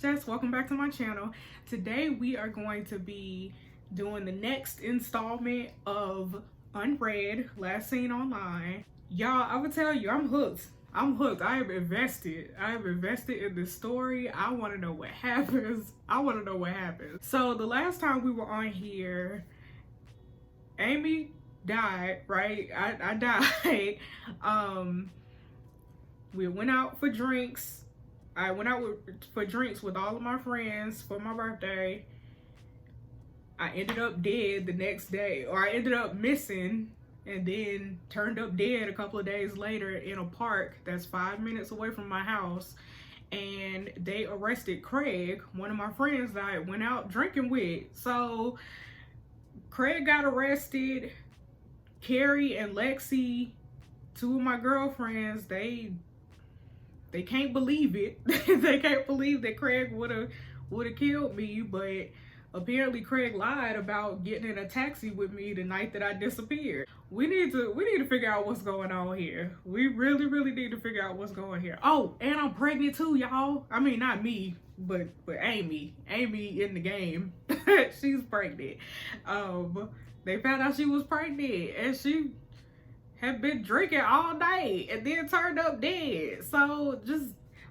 Jess. Welcome back to my channel. Today we are going to be doing the next installment of Unrd, Last Seen Online. Y'all, I would tell you, I'm hooked. I am invested. In this story. I want to know what happens. So the last time we were on here, Amy died, right? I died. We went out for drinks. I went out for drinks with all of my friends for my birthday. I ended up dead the next day, or I ended up missing and then turned up dead a couple of days later in a park that's 5 minutes away from my house. And they arrested Craig, one of my friends that I went out drinking with. So Craig got arrested. Carrie and Lexi, two of my girlfriends, they can't believe it. They can't believe that Craig would have killed me, but apparently Craig lied about getting in a taxi with me the night that I disappeared. We need to figure out what's going on here. We really need to figure out what's going on here. Oh, and I'm pregnant too, y'all. I mean, not me, but Amy in the game. She's pregnant. They found out she was pregnant, and she had been drinking all night and then turned up dead. So just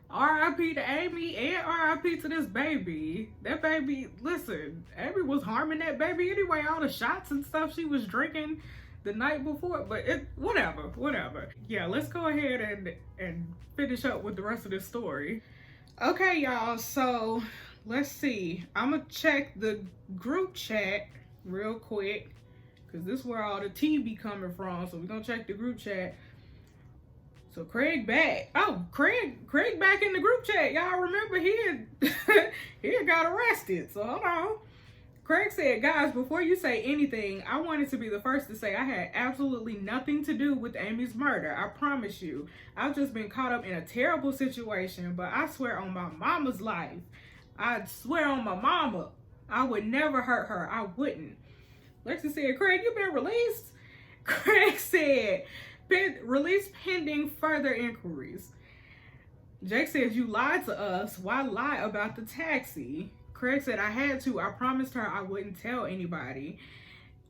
R.I.P. to Amy and R.I.P. to this baby. That baby, listen, Amy was harming that baby anyway. All the shots and stuff she was drinking the night before, but whatever. Yeah, let's go ahead and finish up with the rest of this story. Okay, y'all, so let's see. I'm gonna check the group chat real quick, because this is where all the tea be coming from. So we're gonna check the group chat. So Craig back. Oh, Craig back in the group chat. Y'all remember he had got arrested. So hold on. Craig said, guys, before you say anything, I wanted to be the first to say I had absolutely nothing to do with Amy's murder. I promise you. I've just been caught up in a terrible situation, but I swear on my mama's life. I swear on my mama, I would never hurt her. I wouldn't. Lexi said, Craig, you been released? Craig said, released pending further inquiries. Jake says, you lied to us. Why lie about the taxi? Craig said, I had to. I promised her I wouldn't tell anybody.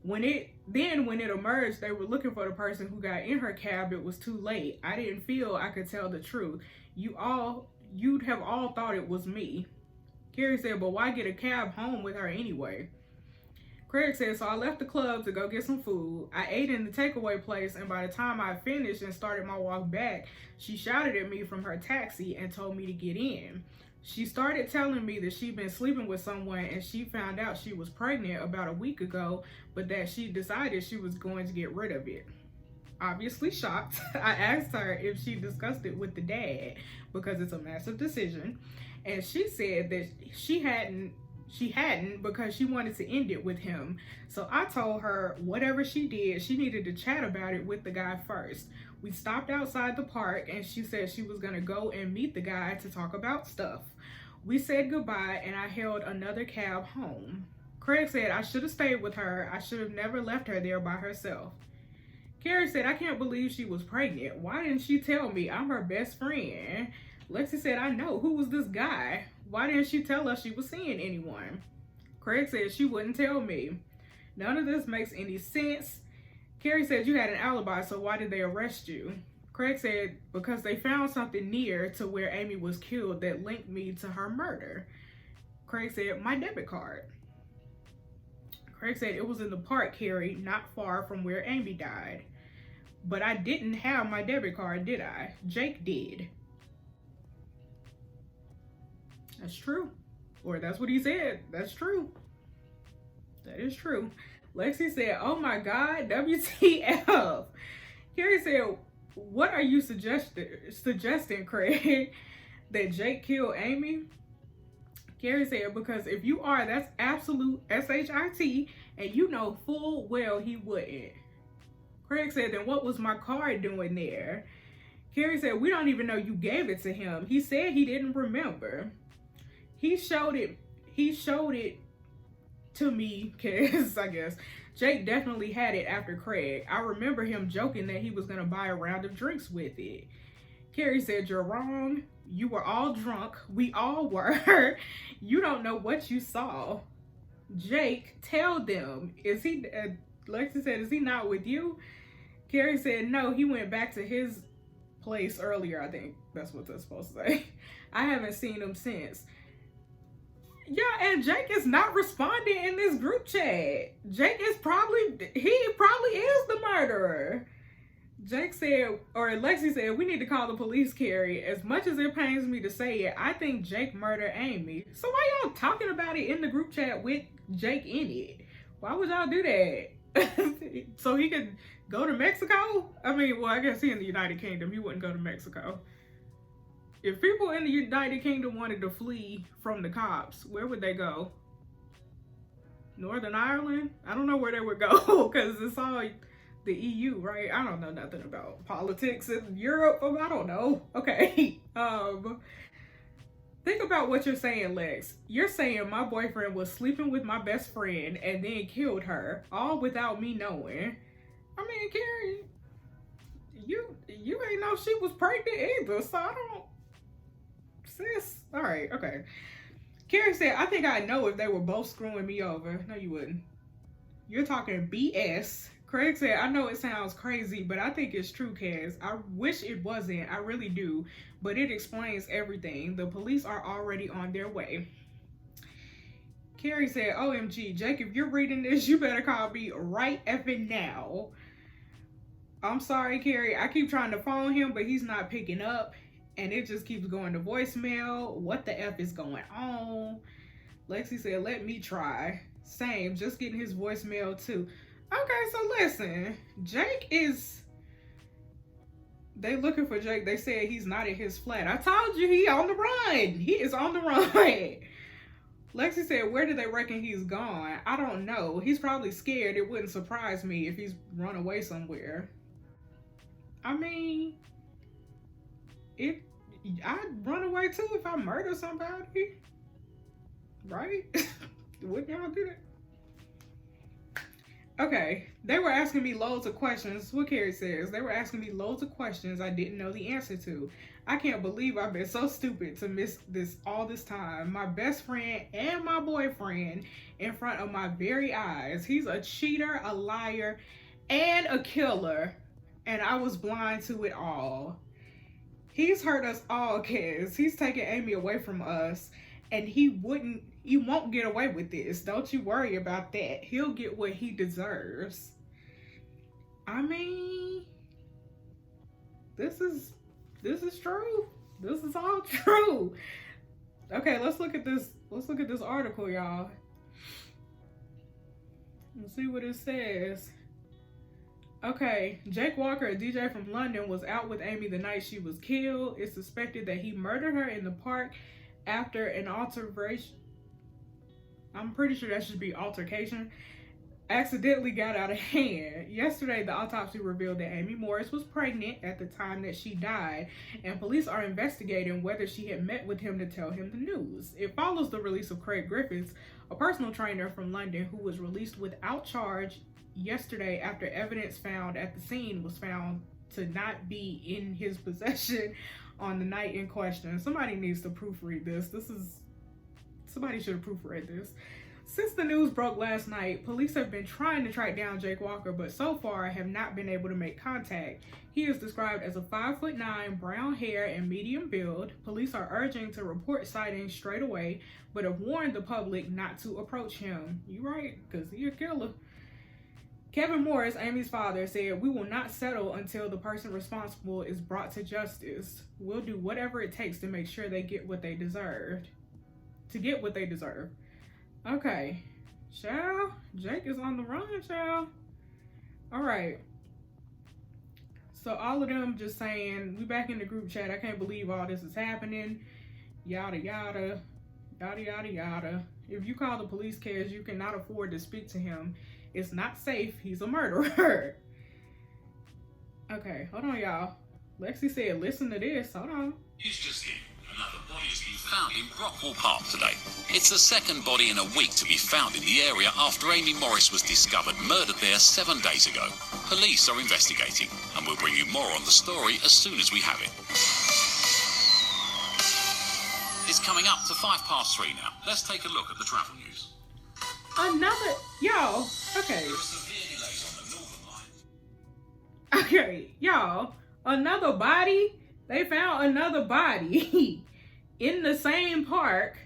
When it emerged, they were looking for the person who got in her cab. It was too late. I didn't feel I could tell the truth. You'd have all thought it was me. Carrie said, but why get a cab home with her anyway? Craig said, so I left the club to go get some food. I ate in the takeaway place, and by the time I finished and started my walk back, she shouted at me from her taxi and told me to get in. She started telling me that she'd been sleeping with someone and she found out she was pregnant about a week ago, but that she decided she was going to get rid of it. Obviously shocked, I asked her if she discussed it with the dad because it's a massive decision, and she said that she hadn't because she wanted to end it with him. So I told her whatever she did, she needed to chat about it with the guy first. We stopped outside the park and she said she was gonna go and meet the guy to talk about stuff. We said goodbye and I hailed another cab home. Craig said I should have stayed with her. I should have never left her there by herself. Carrie said, I can't believe she was pregnant. Why didn't she tell me? I'm her best friend. Lexi said, I know. Who was this guy? Why didn't she tell us she was seeing anyone? Craig said she wouldn't tell me. None of this makes any sense. Carrie said you had an alibi, so why did they arrest you? Craig said because they found something near to where Amy was killed that linked me to her murder. Craig said, my debit card. Craig said it was in the park, Carrie, not far from where Amy died. But I didn't have my debit card, did I? Jake did. That's true. Or that's what he said. That's true. That is true. Lexi said, oh my God, WTF. Carrie said, what are you suggesting, Craig? That Jake killed Amy? Carrie said, because if you are, that's absolute SHIT, and you know full well he wouldn't. Craig said, then what was my card doing there? Carrie said, we don't even know you gave it to him. He said he didn't remember. He showed it to me because I guess Jake definitely had it after Craig. I remember him joking that he was going to buy a round of drinks with it. Carrie said, "You're wrong. You were all drunk. We all were. You don't know what you saw. Jake, tell them. Is he?" Lexi said, "Is he not with you?" Carrie said, "No, he went back to his place earlier. I think that's what they're supposed to say. I haven't seen him since." Yeah, and Jake is not responding in this group chat. Jake is probably is the murderer. Jake said, or Lexi said, "We need to call the police, Carrie. As much as it pains me to say it, I think Jake murdered Amy." So why y'all talking about it in the group chat with Jake in it? Why would y'all do that? So he could go to Mexico? I mean, well, I guess he in the United Kingdom. He wouldn't go to Mexico. If people in the United Kingdom wanted to flee from the cops, where would they go? Northern Ireland? I don't know where they would go because it's all the EU, right? I don't know nothing about politics in Europe. I don't know. Okay. Think about what you're saying, Lex. You're saying my boyfriend was sleeping with my best friend and then killed her, all without me knowing. I mean, Carrie, you ain't know she was pregnant either, so I don't. Sis. All right, okay. Carrie said, "I think I know if they were both screwing me over." No, you wouldn't. You're talking BS. Craig said, "I know it sounds crazy, but I think it's true, Kaz. I wish it wasn't. I really do. But it explains everything. The police are already on their way." Carrie said, "OMG, Jake, if you're reading this, you better call me right effing now." I'm sorry, Carrie. I keep trying to phone him, but he's not picking up. And it just keeps going to voicemail. What the F is going on? Lexi said, "Let me try." Same, just getting his voicemail too. Okay, so listen. Jake is... They looking for Jake. They said he's not at his flat. I told you he on the run. He is on the run. Lexi said, "Where do they reckon he's gone?" I don't know. He's probably scared. It wouldn't surprise me if he's run away somewhere. I mean... I'd run away too if I murder somebody, right? Wouldn't y'all do that? Okay, they were asking me loads of questions. What Carrie says, they were asking me loads of questions I didn't know the answer to. I can't believe I've been so stupid to miss this all this time. My best friend and my boyfriend in front of my very eyes. He's a cheater, a liar, and a killer, and I was blind to it all. He's hurt us all, kids. He's taking Amy away from us, and he won't get away with this. Don't you worry about that. He'll get what he deserves. I mean, this is true. This is all true. Okay, let's look at this. Let's look at this article, y'all. Let's see what it says. Okay, Jake Walker, a DJ from London, was out with Amy the night she was killed. It's suspected that he murdered her in the park after an altercation. I'm pretty sure that should be altercation. Accidentally got out of hand. Yesterday, the autopsy revealed that Amy Morris was pregnant at the time that she died, and police are investigating whether she had met with him to tell him the news. It follows the release of Craig Griffiths, a personal trainer from London who was released without charge yesterday after evidence found at the scene was found to not be in his possession on the night in question. Somebody needs to proofread this. Somebody should have proofread this. Since the news broke last night, police have been trying to track down Jake Walker, but so far have not been able to make contact. He is described as a 5'9", brown hair and medium build. Police are urging to report sightings straight away, but have warned the public not to approach him. You right, because he a killer. Kevin Morris, Amy's father, said, "We will not settle until the person responsible is brought to justice. We'll do whatever it takes to make sure they get what they deserved." To get what they deserve. Okay. Child, Jake is on the run, child. All right. So all of them just saying, we back in the group chat. I can't believe all this is happening. Yada, yada. Yada, yada, yada. If you call the police, Kaz, you cannot afford to speak to him. It's not safe. He's a murderer. Okay, hold on, y'all. Lexi said, listen to this. Hold on. It's just in. Another body has been found in Brockwell Park today. It's the second body in a week to be found in the area after Amy Morris was discovered murdered there 7 days ago. Police are investigating, and we'll bring you more on the story as soon as we have it. It's coming up to 3:05 now. Let's take a look at the travel news. Another, y'all, okay. There are severe delays on the Northern Line. Okay, y'all, another body. They found another body in the same park.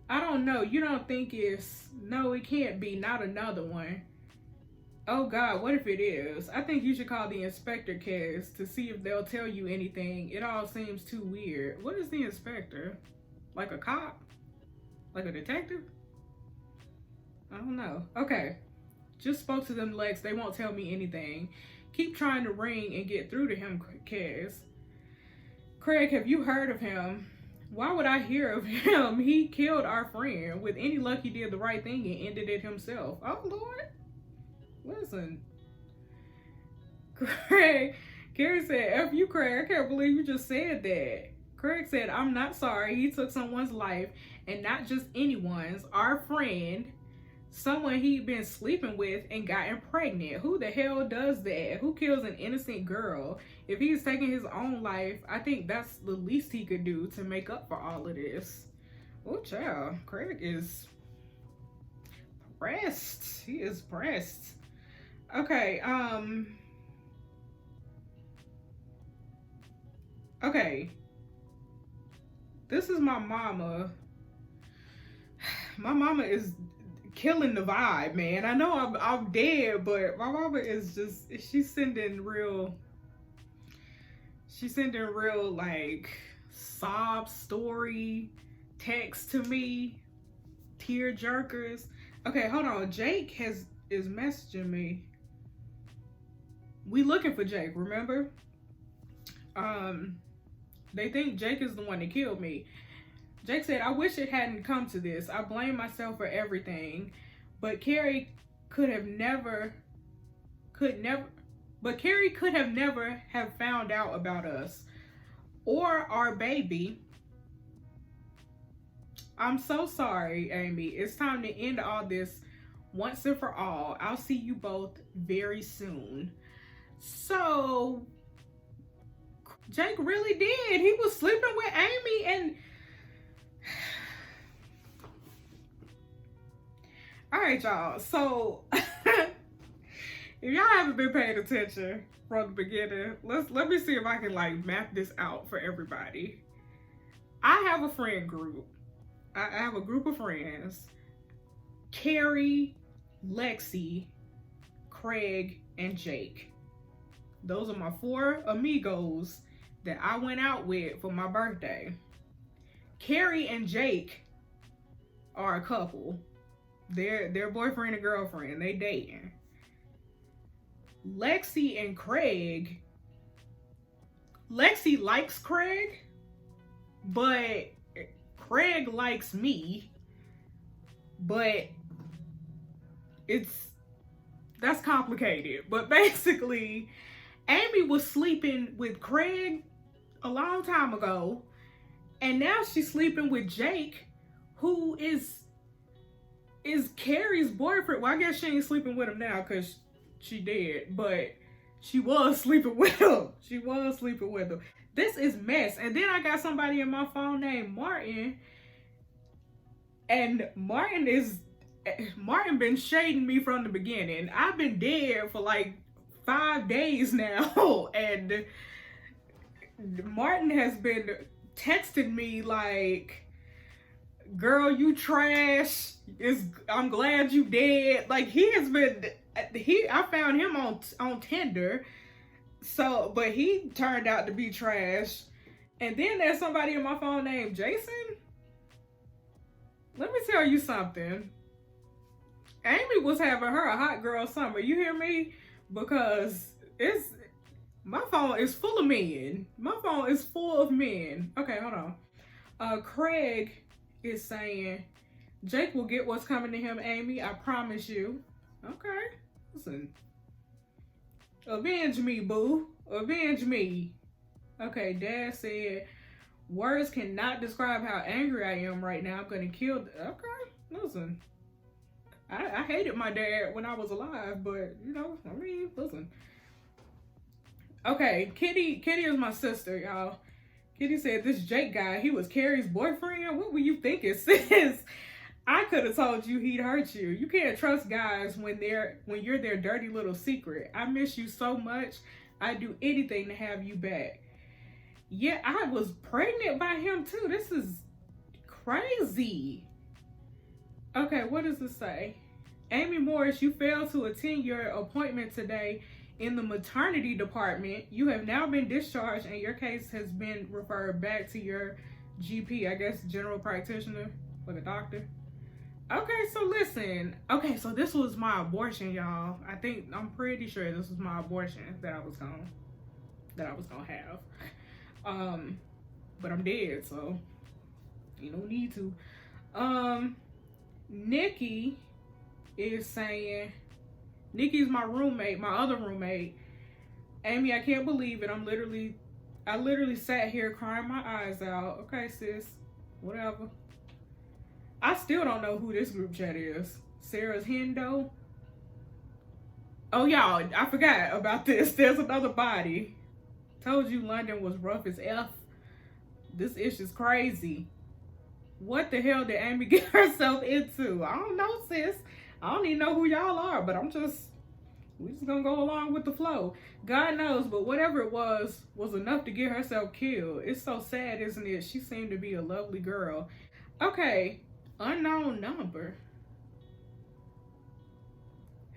I don't know. You don't think it's, no, it can't be, not another one. Oh God, what if it is? I think you should call the inspector case to see if they'll tell you anything. It all seems too weird. What is the inspector? Like a cop? Like a detective? I don't know. Okay. Just spoke to them Lex. They won't tell me anything. Keep trying to ring and get through to him, Kaz. Craig, have you heard of him? Why would I hear of him? He killed our friend. With any luck, he did the right thing and ended it himself. Oh, Lord. Listen. Craig. Carrie said, F you, Craig. I can't believe you just said that. Craig said, I'm not sorry. He took someone's life, and not just anyone's. Our friend. Someone he'd been sleeping with and gotten pregnant. Who the hell does that? Who kills an innocent girl? If he's taking his own life, I think that's the least he could do to make up for all of this. Oh, child. Craig is pressed. He is pressed. Okay, okay. This is my mama. My mama is killing the vibe, man. I know I'm dead, but my mama is just, she's sending real like sob story text to me, tear jerkers. Okay, hold on. Jake is messaging me. We looking for Jake, remember? They think Jake is the one that killed me. Jake said, I wish it hadn't come to this. I blame myself for everything. But Carrie could never have found out about us or our baby. I'm so sorry, Amy. It's time to end all this once and for all. I'll see you both very soon. So Jake really did. He was sleeping with Amy, and all right, y'all. So if y'all haven't been paying attention from the beginning, let me see if I can like map this out for everybody. I have a friend group. I have a group of friends. Carrie, Lexi, Craig, and Jake. Those are my 4 amigos that I went out with for my birthday. Carrie and Jake are a couple. They're boyfriend and girlfriend. They dating. Lexi and Craig. Lexi likes Craig, but Craig likes me. But that's complicated. But basically, Amy was sleeping with Craig a long time ago, and now she's sleeping with Jake, who is Carrie's boyfriend. Well, I guess she ain't sleeping with him now because she did, but she was sleeping with him. She was sleeping with him. This is mess. And then I got somebody in my phone named Martin, and Martin been shading me from the beginning. I've been dead for like 5 days now, and Martin has been texting me like, girl, you trash. I'm glad you dead. Like, I found him on Tinder. So, but he turned out to be trash. And then there's somebody in my phone named Jason. Let me tell you something. Amy was having her a hot girl summer. You hear me? Because my phone is full of men. My phone is full of men. Okay, hold on. Craig is saying, Jake will get what's coming to him, Amy. I promise you. Okay. Listen. Avenge me, boo. Avenge me. Okay, Dad said, words cannot describe how angry I am right now. I'm gonna kill. Okay, listen. I hated my dad when I was alive, but you know, I mean, listen. Okay, Kitty is my sister, y'all. Kitty said, this Jake guy, he was Carrie's boyfriend? What were you thinking, sis? I could have told you he'd hurt you. You can't trust guys when you're their dirty little secret. I miss you so much. I'd do anything to have you back. Yeah, I was pregnant by him too. This is crazy. Okay, what does it say? Amy Morris, you failed to attend your appointment today in the maternity department. You have now been discharged and your case has been referred back to your GP, I guess general practitioner, like a doctor. Okay, so listen. Okay, so this was my abortion, y'all. I'm pretty sure this was my abortion that I was gonna have. But I'm dead, so you don't need to. Nikki is saying, Nikki's my roommate, my other roommate. Amy, I can't believe it. I literally sat here crying my eyes out. Okay, sis, whatever. I still don't know who this group chat is. Sarah's Hendo. Oh, y'all, I forgot about this. There's another body. Told you London was rough as F. This ish is crazy. What the hell did Amy get herself into? I don't know, sis. I don't even know who y'all are, but we just gonna go along with the flow. God knows, but whatever it was enough to get herself killed. It's so sad, isn't it? She seemed to be a lovely girl. Okay, unknown number.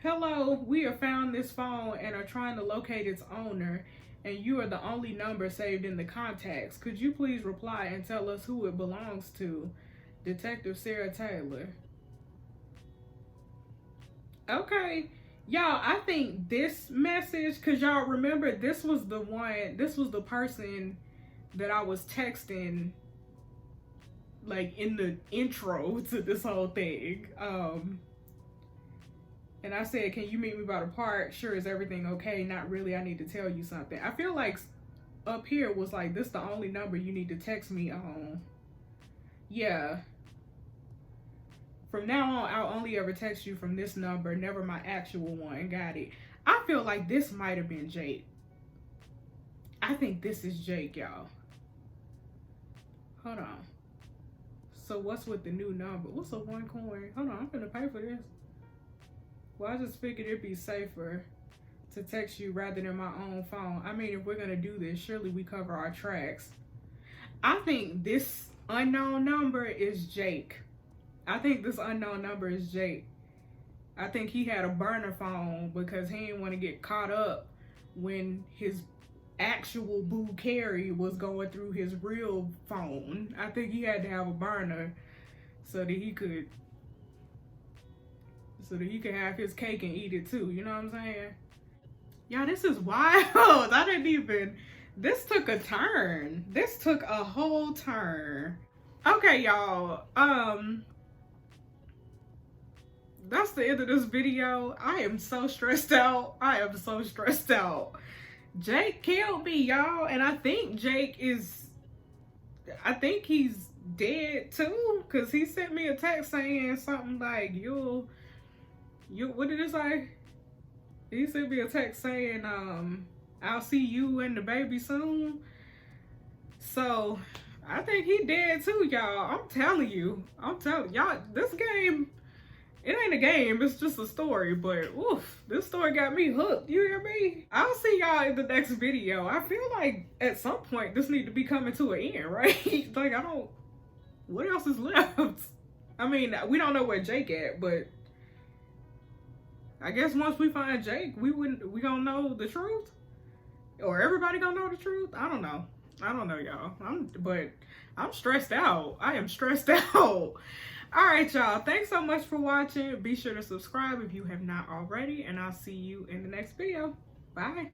Hello, we have found this phone and are trying to locate its owner, and you are the only number saved in the contacts. Could you please reply and tell us who it belongs to? Detective Sarah Taylor. Okay, y'all, I think this message, because y'all remember this was the person that I was texting like in the intro to this whole thing. And I said, can you meet me by the park? Sure, is everything okay? Not really, I need to tell you something. I feel like up here was like, this the only number you need to text me on. Yeah. From now on, I'll only ever text you from this number, never my actual one. Got it. I feel like this might have been Jake. I think this is Jake, y'all. Hold on. So what's with the new number? What's a one coin? Hold on, I'm gonna pay for this. Well, I just figured it'd be safer to text you rather than my own phone. I mean, if we're gonna do this, surely we cover our tracks. I think this unknown number is Jake. I think this unknown number is Jake. I think he had a burner phone because he didn't want to get caught up when his actual boo Carrie was going through his real phone. I think he had to have a burner so that he could have his cake and eat it too. You know what I'm saying? Y'all, this is wild. This took a turn. This took a whole turn. Okay, y'all. That's the end of this video. I am so stressed out. Jake killed me, y'all. And I think he's dead too. Cause he sent me a text saying something like, what did it say? He sent me a text saying, I'll see you and the baby soon. So I think he dead too, y'all. I'm telling you, y'all, this game, it ain't a game, it's just a story, but oof, this story got me hooked, you hear me? I'll see y'all in the next video. I feel like at some point this need to be coming to an end, right? Like, what else is left? I mean, we don't know where Jake at, but I guess once we find Jake, we gonna know the truth? Or everybody gonna know the truth? I don't know, y'all. But I'm stressed out. I am stressed out. All right, y'all. Thanks so much for watching. Be sure to subscribe if you have not already, and I'll see you in the next video. Bye.